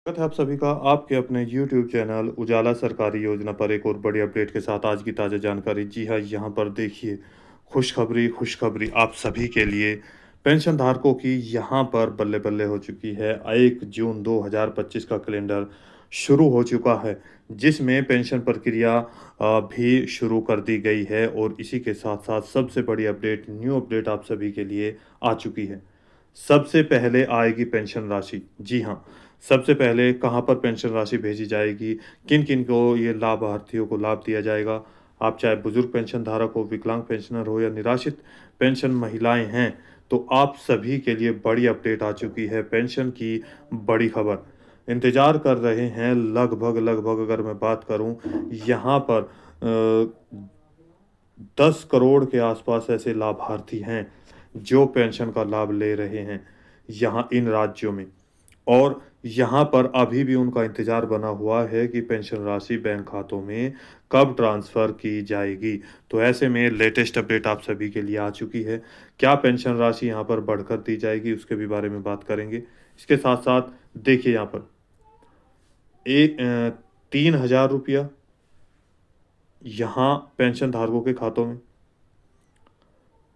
स्वागत है आप सभी का आपके अपने YouTube चैनल उजाला सरकारी योजना पर एक और बड़ी अपडेट के साथ आज की ताज़ा जानकारी। जी हाँ, यहाँ पर देखिए खुशखबरी खुशखबरी आप सभी के लिए पेंशन धारकों की यहाँ पर बल्ले बल्ले हो चुकी है। 1 जून 2025 का कैलेंडर शुरू हो चुका है, जिसमें पेंशन प्रक्रिया भी शुरू कर दी गई है और इसी के साथ साथ सबसे बड़ी अपडेट न्यू अपडेट आप सभी के लिए आ चुकी है। सबसे पहले आएगी पेंशन राशि। जी हाँ, सबसे पहले कहाँ पर पेंशन राशि भेजी जाएगी, किन-किन को ये लाभार्थियों को लाभ दिया जाएगा। आप चाहे बुजुर्ग पेंशन धारक हो, विकलांग पेंशनर हो या निराश्रित पेंशन महिलाएँ हैं, तो आप सभी के लिए बड़ी अपडेट आ चुकी है, पेंशन की बड़ी खबर। इंतज़ार कर रहे हैं लगभग अगर मैं बात करूँ यहाँ पर 10 करोड़ के आसपास ऐसे लाभार्थी हैं, जो पेंशन का लाभ ले रहे हैं, यहाँ इन राज्यों में। और यहाँ पर अभी भी उनका इंतज़ार बना हुआ है कि पेंशन राशि बैंक खातों में कब ट्रांसफ़र की जाएगी। तो ऐसे में लेटेस्ट अपडेट आप सभी के लिए आ चुकी है। क्या पेंशन राशि यहाँ पर बढ़कर दी जाएगी, उसके भी बारे में बात करेंगे। इसके साथ-साथ देखिए यहाँ पर 3000 रुपया यहाँ पेंशन धारकों के खातों में।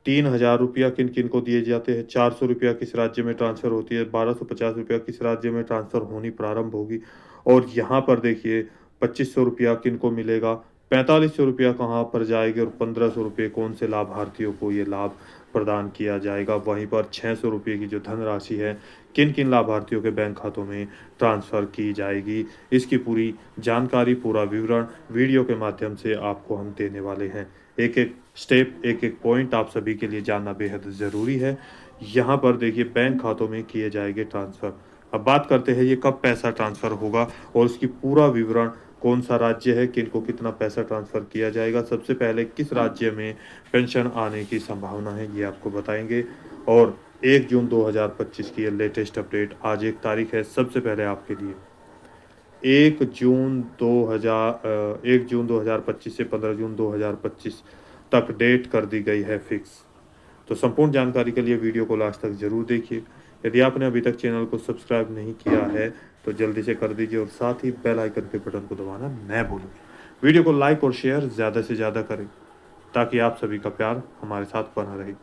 3000 रुपया किन-किन को दिए जाते हैं, 400 रुपया किस राज्य में ट्रांसफ़र होती है, 1250 रुपया किस राज्य में ट्रांसफ़र होनी प्रारंभ होगी और यहाँ पर देखिए 2500 रुपया किनको मिलेगा, 4500 रुपया कहाँ पर जाएँगे और 1500 रुपये कौन से लाभार्थियों को ये लाभ प्रदान किया जाएगा। वहीं पर 600 रुपये की जो धनराशि है, किन-किन लाभार्थियों के बैंक खातों में ट्रांसफ़र की जाएगी। इसकी पूरी जानकारी, पूरा विवरण वीडियो के माध्यम से आपको हम देने वाले हैं। एक-एक स्टेप, एक-एक पॉइंट आप सभी के लिए जानना बेहद ज़रूरी है। यहाँ पर देखिए बैंक खातों में किए जाएँगे ट्रांसफ़र। अब बात करते हैं ये कब पैसा ट्रांसफ़र होगा और उसकी पूरा विवरण कौन-सा राज्य है, किनको कितना पैसा ट्रांसफ़र किया जाएगा, सबसे पहले किस राज्य में पेंशन आने की संभावना है, ये आपको बताएँगे। और 1 जून 2025 की ये लेटेस्ट अपडेट आज एक तारीख है सबसे पहले आपके लिए। 1 जून 2025 से 15 जून 2025 तक डेट कर दी गई है फिक्स। तो संपूर्ण जानकारी के लिए वीडियो को लास्ट तक ज़रूर देखिए। यदि आपने अभी तक चैनल को सब्सक्राइब नहीं किया है, तो जल्दी से कर दीजिए और साथ ही बेल आइकन के बटन को दबाना न भूलें। वीडियो को लाइक और शेयर ज़्यादा से ज़्यादा करें, ताकि आप सभी का प्यार हमारे साथ बना रहे।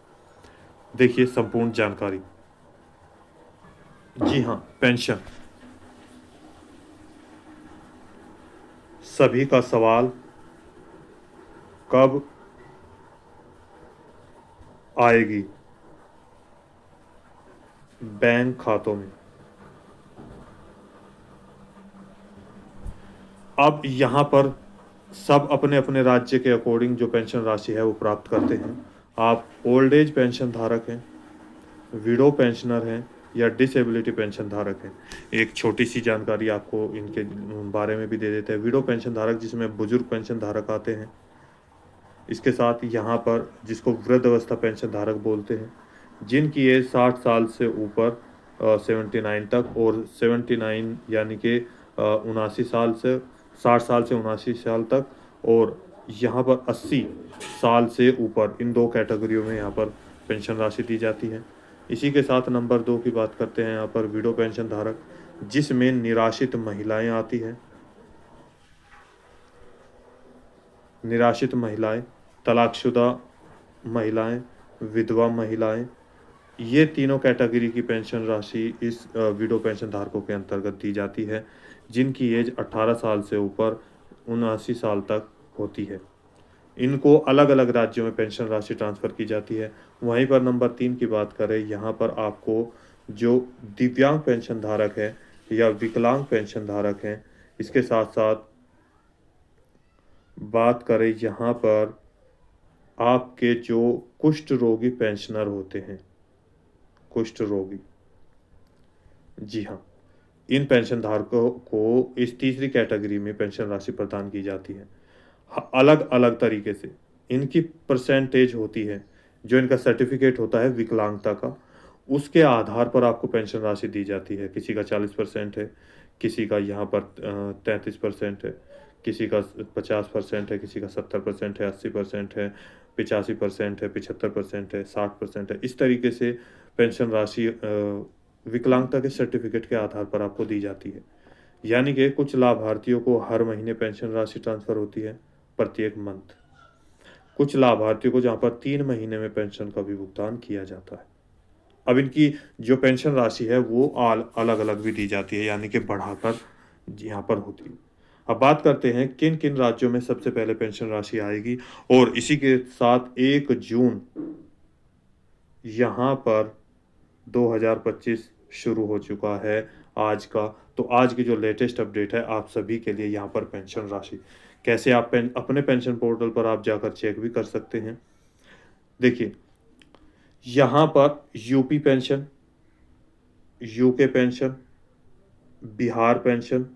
देखिए संपूर्ण जानकारी। जी हाँ, पेंशन। सभी का सवाल कब आएगी बैंक खातों में? अब यहाँ पर सब अपने-अपने राज्य के अकॉर्डिंग जो पेंशन राशि है वो प्राप्त करते हैं। आप ओल्ड एज पेंशन धारक हैं, विडो पेंशनर हैं या डिसेबिलिटी पेंशन धारक हैं। एक छोटी-सी जानकारी आपको इनके बारे में भी दे देते हैं। विडो पेंशन धारक जिसमें बुजुर्ग पेंशन धारक आते हैं। इसके साथ यहाँ पर जिसको वृद्धावस्था पेंशन धारक बोलते हैं, जिनकी एज 60 साल से ऊपर 79 तक और 79 यानी कि 79 साल से 60 साल से 79 साल तक और यहाँ पर 80 साल से ऊपर इन 2 कैटेगरियों में यहाँ पर पेंशन राशि दी जाती है। इसी के साथ नंबर 2 की बात करते हैं यहाँ पर विडो पेंशन धारक, जिसमें निराश्रित महिलाएँ आती हैं। निराश्रित महिलाएँ, तलाकशुदा महिलाएँ, विधवा महिलाएँ, ये तीनों कैटेगरी की पेंशन राशि इस विडो पेंशन धारकों के अंतर्गत दी जाती है, जिनकी एज 18 साल से ऊपर 79 साल तक होती है। इनको अलग-अलग राज्यों में पेंशन राशि ट्रांसफ़र की जाती है। वहीं पर नंबर 3 की बात करें, यहाँ पर आपको जो दिव्यांग पेंशन धारक हैं या विकलांग पेंशन धारक हैं, इसके साथ-साथ बात करें यहाँ पर आपके जो कुष्ठ रोगी पेंशनर होते हैं, कुष्ठ रोगी। जी हाँ, इन पेंशन धारकों को इस तीसरी कैटेगरी में पेंशन राशि प्रदान की जाती है। अलग-अलग तरीके से इनकी परसेंटेज होती है, जो इनका सर्टिफ़िकेट होता है विकलांगता का, उसके आधार पर आपको पेंशन राशि दी जाती है। किसी का 40% है, किसी का यहाँ पर 33% है, किसी का 50% है, किसी का 70% है, 80% है, 85% है, 75% है, 60% है। इस तरीके से पेंशन राशि विकलांगता के सर्टिफ़िकेट के आधार पर आपको दी जाती है। यानी कि कुछ लाभार्थियों को हर महीने पेंशन राशि ट्रांसफ़र होती है, प्रत्येक मंथ। कुछ लाभार्थियों को जहाँ पर 3 महीने में पेंशन का भी भुगतान किया जाता है। अब इनकी जो पेंशन राशि है वो अलग-अलग भी दी जाती है, यानी कि बढ़ाकर यहाँ पर होती है। अब बात करते हैं किन-किन राज्यों में सबसे पहले पेंशन राशि आएगी, और इसी के साथ 1 जून यहाँ पर 2025 शुरू हो चुका है आज का। तो आज की जो लेटेस्ट अपडेट है आप सभी के लिए यहाँ पर पेंशन राशि। कैसे आप अपने पेंशन पोर्टल पर आप जाकर चेक भी कर सकते हैं। देखिए, यहाँ पर UP pension, UK pension, Bihar pension,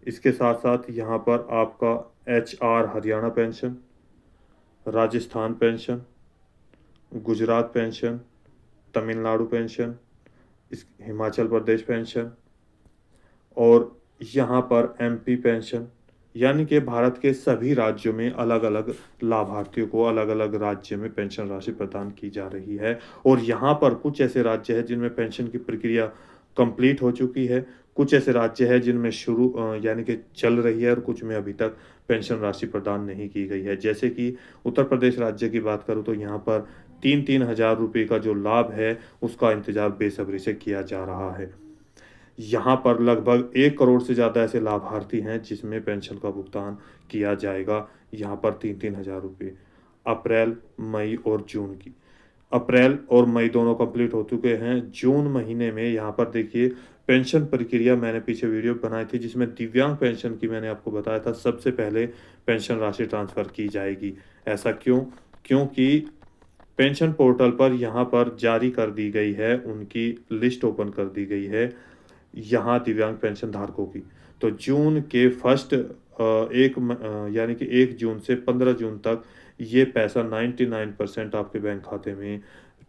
इसके साथ-साथ यहाँ पर आपका HR Haryana pension, Rajasthan pension, Gujarat pension, Tamil Nadu pension, Himachal Pradesh pension, और यहाँ पर एमपी पेंशन, यानी कि भारत के सभी राज्यों में अलग-अलग लाभार्थियों को अलग-अलग राज्य में पेंशन राशि प्रदान की जा रही है। और यहाँ पर कुछ ऐसे राज्य हैं जिनमें पेंशन की प्रक्रिया कंप्लीट हो चुकी है, कुछ ऐसे राज्य हैं जिनमें यानी कि चल रही है, और कुछ में अभी तक पेंशन राशि प्रदान नहीं की गई है। जैसे कि उत्तर प्रदेश राज्य की बात करूँ तो यहाँ पर 3-3 हज़ार रुपये का जो लाभ है, उसका इंतज़ार बेसब्री से किया जा रहा है। यहाँ पर लगभग 1 करोड़ से ज़्यादा ऐसे लाभार्थी हैं जिसमें पेंशन का भुगतान किया जाएगा, यहाँ पर 3-3 हज़ार रुपये, अप्रैल, मई और जून की। अप्रैल और मई दोनों कंप्लीट हो चुके हैं। जून महीने में यहाँ पर देखिए पेंशन प्रक्रिया मैंने पीछे वीडियो बनाई थी जिसमें दिव्यांग पेंशन की मैंने आपको बताया था सबसे पहले पेंशन राशि ट्रांसफ़र की जाएगी। ऐसा क्यों? क्योंकि पेंशन पोर्टल पर यहाँ पर जारी कर दी गई है, उनकी लिस्ट ओपन कर दी गई है यहाँ दिव्यांग पेंशन धारकों की। तो जून के फर्स्ट यानी कि 1 जून से 15 जून तक ये पैसा 99% आपके बैंक खाते में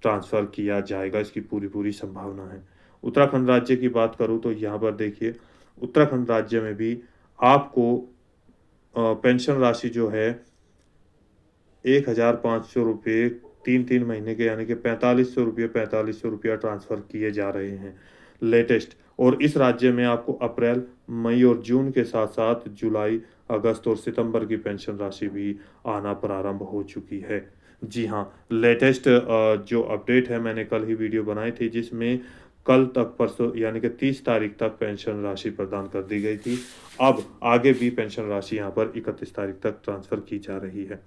ट्रांसफ़र किया जाएगा, इसकी पूरी संभावना है। उत्तराखंड राज्य की बात करूँ तो यहाँ पर देखिए, उत्तराखंड राज्य में भी आपको पेंशन राशि जो है 1,500 रुपये 3-3 महीने के, यानी कि 4500 रुपया ट्रांसफ़र किए जा रहे हैं लेटेस्ट। और इस राज्य में आपको अप्रैल, मई और जून के साथ-साथ जुलाई, अगस्त और सितंबर की पेंशन राशि भी आना प्रारंभ हो चुकी है। जी हाँ, लेटेस्ट जो अपडेट है मैंने कल ही वीडियो बनाई थी जिसमें कल तक परसों यानी कि 30 तारीख तक पेंशन राशि प्रदान कर दी गई थी। अब आगे भी पेंशन राशि यहाँ पर 31 तारीख तक ट्रांसफ़र की जा रही है।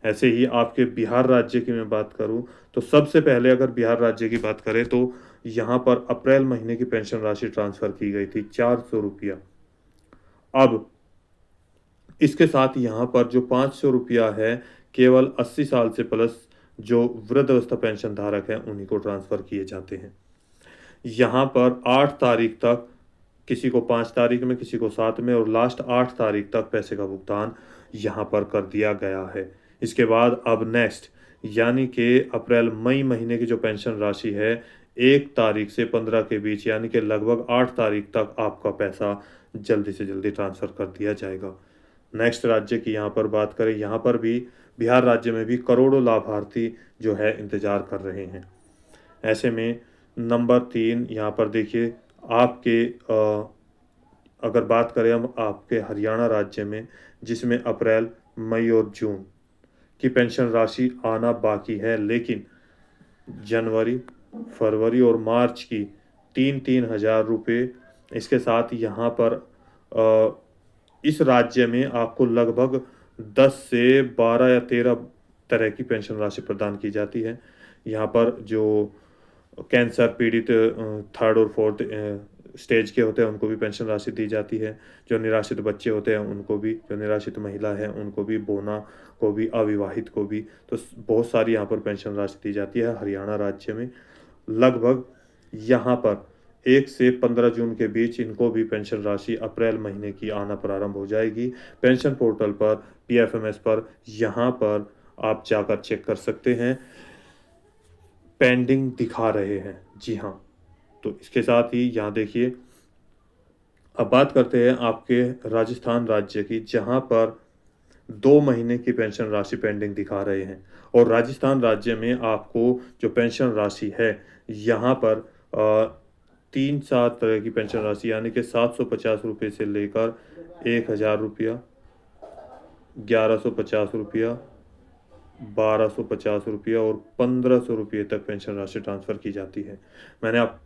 ऐसे ही आपके बिहार राज्य की मैं बात करूँ, तो सबसे पहले अगर बिहार राज्य की बात करें तो यहाँ पर अप्रैल महीने की पेंशन राशि ट्रांसफ़र की गई थी 400 रुपया। अब इसके साथ यहाँ पर जो 500 रुपया है, केवल 80 साल से प्लस जो वृद्धावस्था पेंशन धारक हैं, उन्हीं को ट्रांसफ़र किए जाते हैं। यहाँ पर 8 तारीख तक, किसी को 5 तारीख में, किसी को 7 में और लास्ट 8 तारीख तक पैसे का भुगतान यहाँ पर कर दिया गया है। इसके बाद अब नेक्स्ट यानी कि अप्रैल मई महीने की जो पेंशन राशि है 1 तारीख से 15 के बीच, यानी कि लगभग 8 तारीख तक आपका पैसा जल्दी से जल्दी ट्रांसफ़र कर दिया जाएगा। नेक्स्ट राज्य की यहाँ पर बात करें, यहाँ पर भी बिहार राज्य में भी करोड़ों लाभार्थी जो है इंतज़ार कर रहे हैं। ऐसे में नंबर 3 यहाँ पर देखिए आपके अगर बात करें हम आपके हरियाणा राज्य में, जिसमें अप्रैल, मई और जून की पेंशन राशि आना बाकी है, लेकिन जनवरी, फरवरी और मार्च की 3-3 हज़ार रुपये, इसके साथ यहाँ पर इस राज्य में आपको लगभग 10 से 12 या 13 तरह की पेंशन राशि प्रदान की जाती है। यहाँ पर जो कैंसर पीड़ित थर्ड और फोर्थ स्टेज के होते हैं उनको भी पेंशन राशि दी जाती है। जो निराश्रित बच्चे होते हैं उनको भी, जो निराश्रित महिला है उनको भी, बोना को भी, अविवाहित को भी, तो बहुत सारी यहाँ पर पेंशन राशि दी जाती है हरियाणा राज्य में। लगभग यहाँ पर 1 से 15 जून के बीच इनको भी पेंशन राशि अप्रैल महीने की आना प्रारंभ हो जाएगी। पेंशन पोर्टल पर, पीएफएमएस पर, यहाँ पर आप जाकर चेक कर सकते हैं, पेंडिंग दिखा रहे हैं। जी हाँ, तो इसके साथ ही यहाँ देखिए, अब बात करते हैं आपके राजस्थान राज्य की, जहाँ पर 2 महीने की पेंशन राशि पेंडिंग दिखा रहे हैं। और राजस्थान राज्य में आपको जो पेंशन राशि है, यहाँ पर 3-7 तरह की पेंशन राशि यानी कि 750 रुपये से लेकर 1000 रुपया, 1150 रुपया, 1250 रुपया और 1500 रुपये तक पेंशन राशि ट्रांसफ़र की जाती है। मैंने आप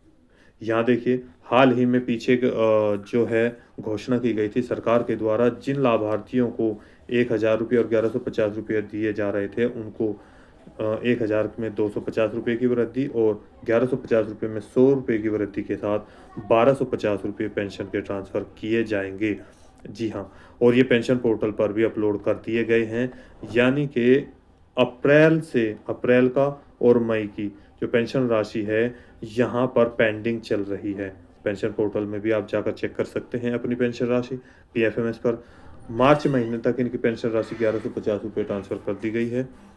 यहाँ देखिए, हाल ही में पीछे जो है घोषणा की गई थी सरकार के द्वारा, जिन लाभार्थियों को 1000 रुपये और 1150 रुपये दिए जा रहे थे, उनको 1000 में 250 रुपये की वृद्धि और 1150 रुपये में 100 रुपये की वृद्धि के साथ 1250 रुपये पेंशन के ट्रांसफ़र किए जाएँगे। जी हाँ, और ये पेंशन पोर्टल पर भी अपलोड कर दिए गए हैं, यानी कि अप्रैल का और मई की जो पेंशन राशि है, यहाँ पर पेंडिंग चल रही है। पेंशन पोर्टल में भी आप जाकर चेक कर सकते हैं अपनी पेंशन राशि पीएफएमएस पर। मार्च महीने तक इनकी पेंशन राशि 1150 रुपये ट्रांसफ़र कर दी गई है।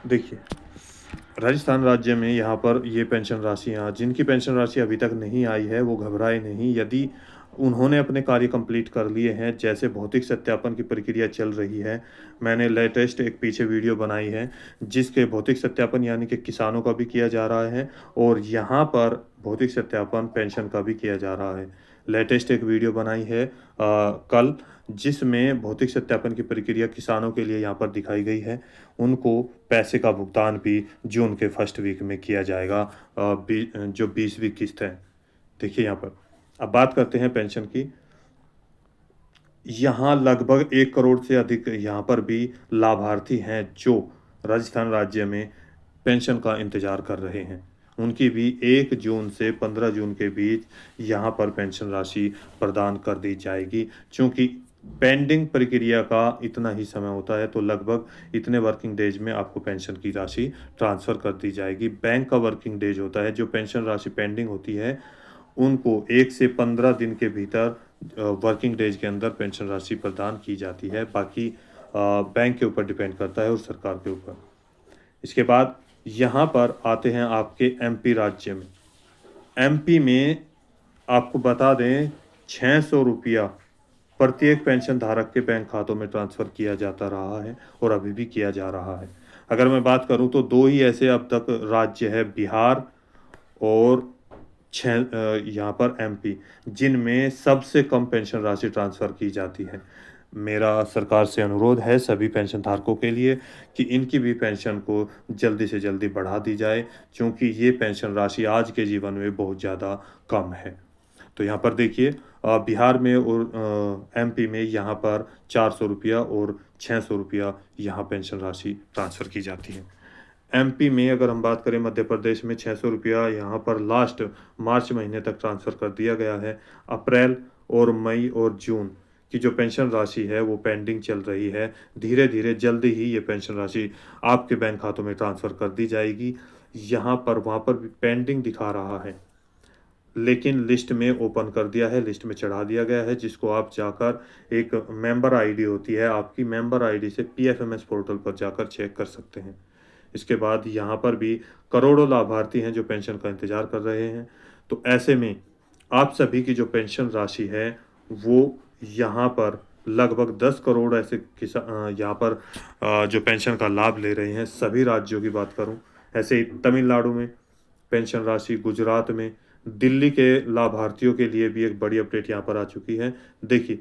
देखिए, राजस्थान राज्य में यहाँ पर ये पेंशन राशियाँ जिनकी पेंशन राशि अभी तक नहीं आई है, वो घबराए नहीं। यदि उन्होंने अपने कार्य कंप्लीट कर लिए हैं, जैसे भौतिक सत्यापन की प्रक्रिया चल रही है, मैंने लेटेस्ट एक पीछे वीडियो बनाई है, जिसके भौतिक सत्यापन यानी कि किसानों का भी किया जा रहा है और यहाँ पर भौतिक सत्यापन पेंशन का भी किया जा रहा है। लेटेस्ट एक वीडियो बनाई है कल, जिसमें भौतिक सत्यापन की प्रक्रिया किसानों के लिए यहाँ पर दिखाई गई है। उनको पैसे का भुगतान भी जून के फर्स्ट वीक में किया जाएगा, जो 20वीं किस्त है। देखिए यहाँ पर, अब बात करते हैं पेंशन की। यहाँ लगभग 1 करोड़ से अधिक यहाँ पर भी लाभार्थी हैं जो राजस्थान राज्य में पेंशन का इंतज़ार कर रहे हैं। उनकी भी 1 जून से 15 जून के बीच यहाँ पर पेंशन राशि प्रदान कर दी जाएगी। चूँकि पेंडिंग प्रक्रिया का इतना ही समय होता है, तो लगभग इतने वर्किंग डेज में आपको पेंशन की राशि ट्रांसफ़र कर दी जाएगी। बैंक का वर्किंग डेज होता है, जो पेंशन राशि पेंडिंग होती है, उनको 1 से 15 दिन के भीतर वर्किंग डेज के अंदर पेंशन राशि प्रदान की जाती है। बाकी बैंक के ऊपर डिपेंड करता है और सरकार के ऊपर। इसके बाद यहाँ पर आते हैं आपके एमपी राज्य में। एमपी में आपको बता दें, 600 रुपया प्रत्येक पेंशन धारक के बैंक खातों में ट्रांसफ़र किया जाता रहा है और अभी भी किया जा रहा है। अगर मैं बात करूँ तो 2 ही ऐसे अब तक राज्य है, बिहार और यहाँ पर एमपी, जिनमें सबसे कम पेंशन राशि ट्रांसफ़र की जाती है। मेरा सरकार से अनुरोध है सभी पेंशन धारकों के लिए कि इनकी भी पेंशन को जल्दी से जल्दी बढ़ा दी जाए, क्योंकि ये पेंशन राशि आज के जीवन में बहुत ज़्यादा कम है। तो यहाँ पर देखिए, बिहार में और एमपी में यहाँ पर 400 रुपया और 600 रुपया यहाँ पेंशन राशि ट्रांसफ़र की जाती है। एमपी में अगर हम बात करें, मध्य प्रदेश में 600 रुपया यहाँ पर लास्ट मार्च महीने तक ट्रांसफ़र कर दिया गया है। अप्रैल और मई और जून की जो पेंशन राशि है, वो पेंडिंग चल रही है। धीरे-धीरे जल्दी ही ये पेंशन राशि आपके बैंक खातों में ट्रांसफ़र कर दी जाएगी। यहाँ पर वहाँ पर भी पेंडिंग दिखा रहा है, लेकिन लिस्ट में ओपन कर दिया है, लिस्ट में चढ़ा दिया गया है, जिसको आप जाकर, एक मेंबर आईडी होती है आपकी, मेंबर आईडी से पीएफएमएस पोर्टल पर जाकर चेक कर सकते हैं। इसके बाद यहाँ पर भी करोड़ों लाभार्थी हैं जो पेंशन का इंतज़ार कर रहे हैं। तो ऐसे में आप सभी की जो पेंशन राशि है, वो यहाँ पर लगभग 10 करोड़ ऐसे यहाँ पर जो पेंशन का लाभ ले रहे हैं। सभी राज्यों की बात करूँ, ऐसे ही तमिलनाडु में पेंशन राशि, गुजरात में, दिल्ली के लाभार्थियों के लिए भी एक बड़ी अपडेट यहाँ पर आ चुकी है। देखिए,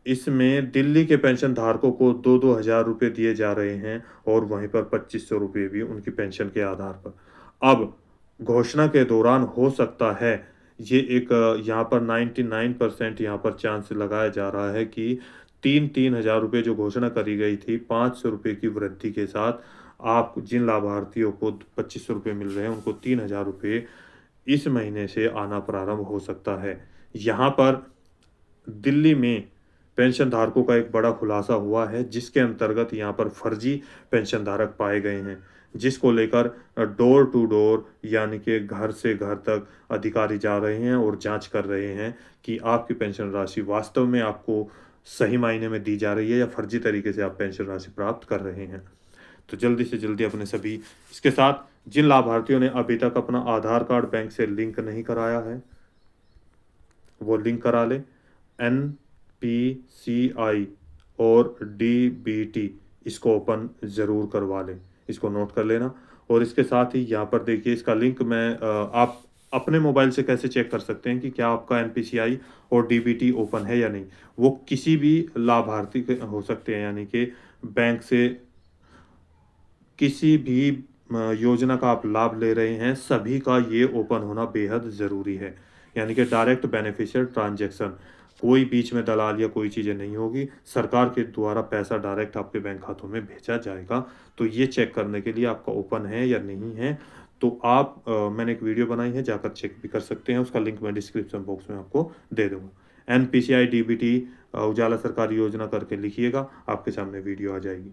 इसमें दिल्ली के पेंशन धारकों को 2-2 हज़ार रुपये दिए जा रहे हैं और वहीं पर 2500 रुपये भी उनकी पेंशन के आधार पर। अब घोषणा के दौरान हो सकता है, ये एक यहाँ पर 99% यहाँ पर चांस लगाया जा रहा है कि 3-3 हज़ार रुपये जो घोषणा करी गई थी, 500 रुपये की वृद्धि के साथ आप जिन लाभार्थियों को 2500 रुपये मिल रहे हैं, उनको 3000 रुपये इस महीने से आना प्रारंभ हो सकता है। यहाँ पर दिल्ली में पेंशन धारकों का एक बड़ा खुलासा हुआ है, जिसके अंतर्गत यहाँ पर फर्जी पेंशन धारक पाए गए हैं, जिसको लेकर डोर टू डोर यानी कि घर से घर तक अधिकारी जा रहे हैं और जांच कर रहे हैं कि आपकी पेंशन राशि वास्तव में आपको सही मायने में दी जा रही है या फर्जी तरीके से आप पेंशन राशि प्राप्त कर रहे हैं। तो जल्दी से जल्दी अपने सभी, इसके साथ जिन लाभार्थियों ने अभी तक अपना आधार कार्ड बैंक से लिंक नहीं कराया है, वो लिंक करा लें। एनपीसीआई और डीबीटी इसको ओपन ज़रूर करवा लें, इसको नोट कर लेना। और इसके साथ ही यहाँ पर देखिए इसका लिंक मैं आप अपने मोबाइल से कैसे चेक कर सकते हैं कि क्या आपका एनपीसीआई और डीबीटी ओपन है या नहीं। वो किसी भी लाभार्थी के हो सकते हैं, यानी कि बैंक से किसी भी योजना का आप लाभ ले रहे हैं, सभी का ये ओपन होना बेहद ज़रूरी है। यानी कि डायरेक्ट बेनिफिशियल ट्रांज़ैक्शन, कोई बीच में दलाल या कोई चीज़ें नहीं होगी, सरकार के द्वारा पैसा डायरेक्ट आपके बैंक खातों में भेजा जाएगा। तो ये चेक करने के लिए आपका ओपन है या नहीं है, तो आप मैंने एक वीडियो बनाई है, जाकर चेक भी कर सकते हैं, उसका लिंक मैं डिस्क्रिप्शन बॉक्स में आपको दे दूँगा। एनपीसीआई, डीबीटी, उजाला सरकारी योजना करके लिखिएगा, आपके सामने वीडियो आ जाएगी।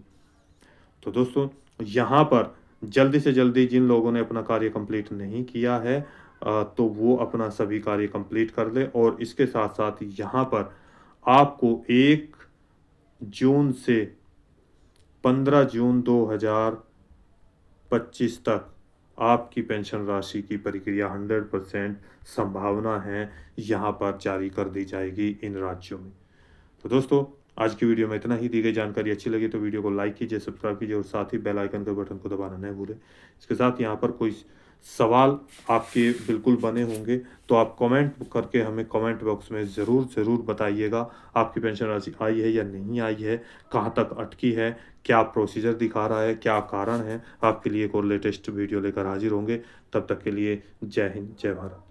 तो दोस्तों, यहाँ पर जल्दी से जल्दी जिन लोगों ने अपना कार्य कंप्लीट नहीं किया है, तो वो अपना सभी कार्य कंप्लीट कर लें। और इसके साथ-साथ यहाँ पर आपको 1 जून से 15 जून 2025 तक आपकी पेंशन राशि की प्रक्रिया 100% संभावना है, यहाँ पर जारी कर दी जाएगी इन राज्यों में। तो दोस्तों, आज की वीडियो में इतना ही। दी गई जानकारी अच्छी लगी तो वीडियो को लाइक कीजिए, सब्सक्राइब कीजिए और साथ ही बेल आइकन के बटन को दबाना न भूलें। इसके साथ यहाँ पर कोई सवाल आपके बिल्कुल बने होंगे तो आप कमेंट करके हमें कमेंट बॉक्स में ज़रूर बताइएगा। आपकी पेंशन राशि आई है या नहीं आई है, कहाँ तक अटकी है, क्या प्रोसीजर दिखा रहा है, क्या कारण है। आपके लिए एक और लेटेस्ट वीडियो लेकर हाजिर होंगे। तब तक के लिए जय हिंद, जय भारत।